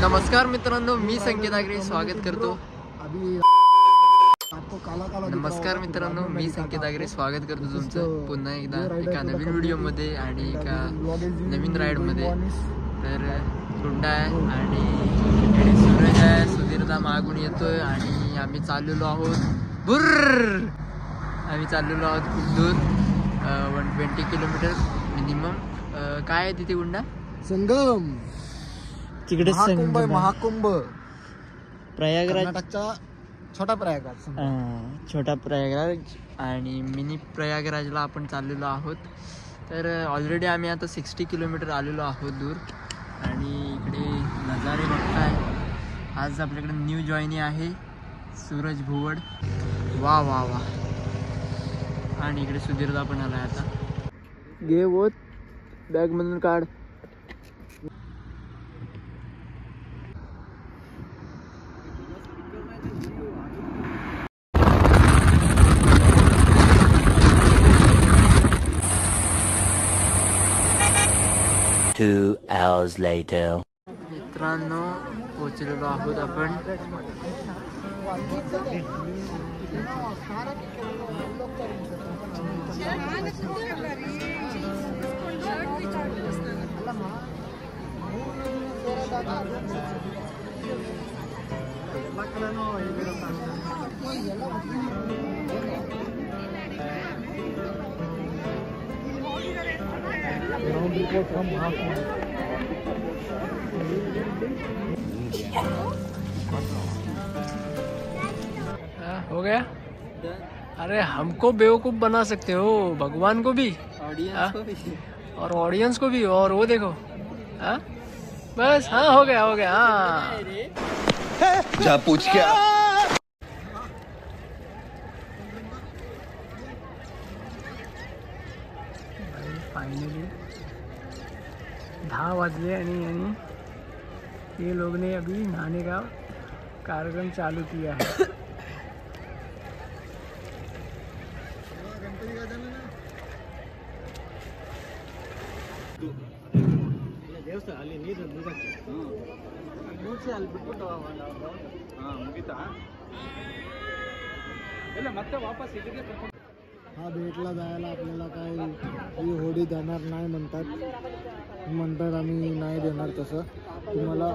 नमस्कार मित्रांनो, मी संकेत आगरे स्वागत करतो. नमस्कार मित्रांनो, मी संकेत आगरे स्वागत करतो तुमचं पुन्हा एकदा एका नवीन व्हिडिओमध्ये आणि एका नवीन राईडमध्ये. तर गुंडा आहे आणि सूरज आहे, सुधीरदा मागून येतोय आणि आम्ही चाललेलो आहोत आम्ही चाललेलो आहोत खूप दूर, 120 किलोमीटर मिनिमम. काय आहे तिथे गुंडा? संगम, तिकडे महाकुंभ, प्रयागराज, कर्नाटकचा छोटा प्रयागराज, छोटा प्रयागराज आणि मिनी प्रयागराजला आपण चाललेलो आहोत. तर ऑलरेडी आम्ही आता 60 किलोमीटर आलेलो आहोत दूर आणि इकडे नजारे बघताय. आज आपल्याकडे न्यू जॉईनी आहे सूरज भुवड. वा वा वा. आणि इकडे सुधीरदा पण आला. आता घे वोत बॅगमधून काढ. Two hours later. मित्रांनो, पोचलेलो आहोत आपण. हो गया? अरे हमको बेवकूफ बना सकते हो, भगवान को भी और ऑडियंस को भी. और वो देखो, हाँ बस, हाँ हो गया. हाँ जा पूछ क्या. फाइनली 10 वाजले आणि ये लोग ने अभी नहाने का कार्यक्रम चालू किया है. हा भेटला जायला आपल्याला काय ही होडी देणार नाही म्हणतात आम्ही नाही देणार. तसं तुम्हाला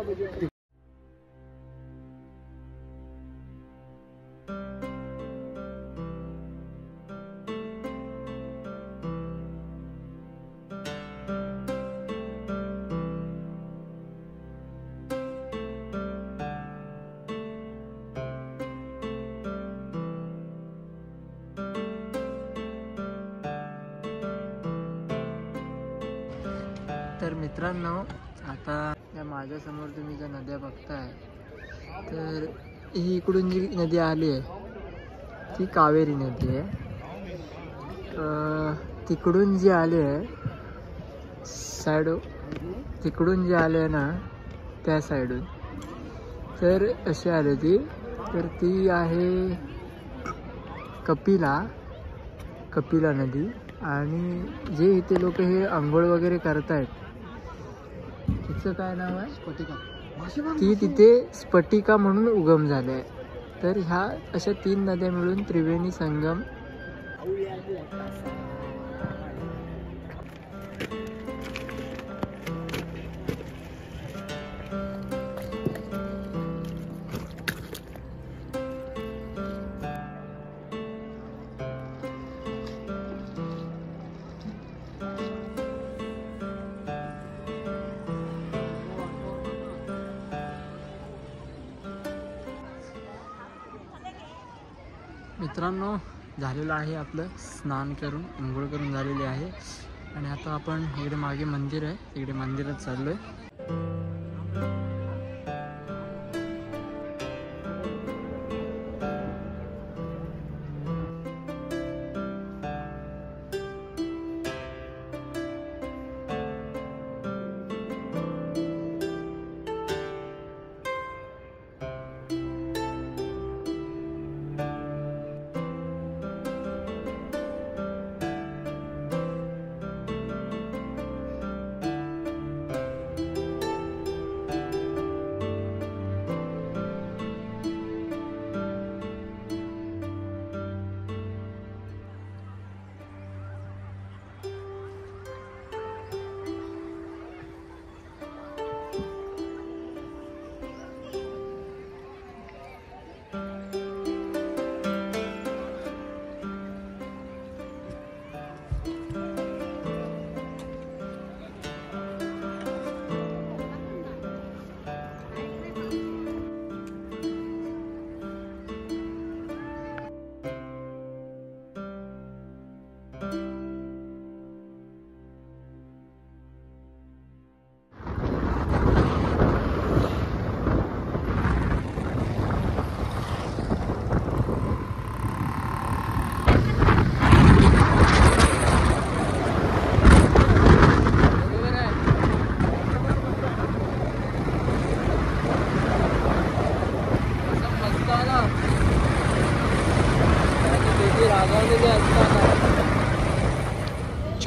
तर मित्रांनो, आता या माझ्यासमोर तुम्ही ज्या नद्या बघताय, तर ही इकडून जी नदी आली आहे ती कावेरी नदी आहे. तिकडून जी आली आहे तिकडून जी आली आहे ना त्या साईडून, तर अशी आली तर ती आहे कपिला नदी. आणि जे इथे लोक हे आंघोळ वगैरे करतायत, तिचं काय नाव आहे? स्फटिका. ती तिथे स्फटिका म्हणून उगम झाले आहे. तर ह्या अशा 3 नद्या मिळून त्रिवेणी संगम. मित्रांनो, झालेलं आहे आपलं स्नान करून, अंघोळ करून झालेली आहे आणि आता आपण इकडे मागे मंदिर आहे, तिकडे मंदिरात चाललोय.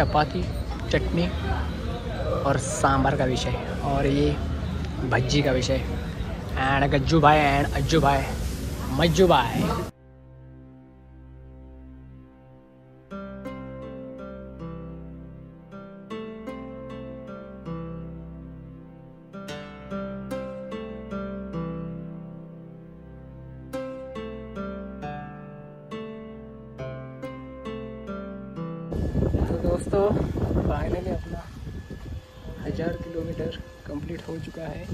चपाती, चटनी और सांभर का विषय, और ये भज्जी का विषय। एंड गज्जू भाई एंड अज्जू भाई, मज्जू भाई। तो दोस्तों फाइनली अपना 1000 किलोमीटर कंप्लीट हो चुका है।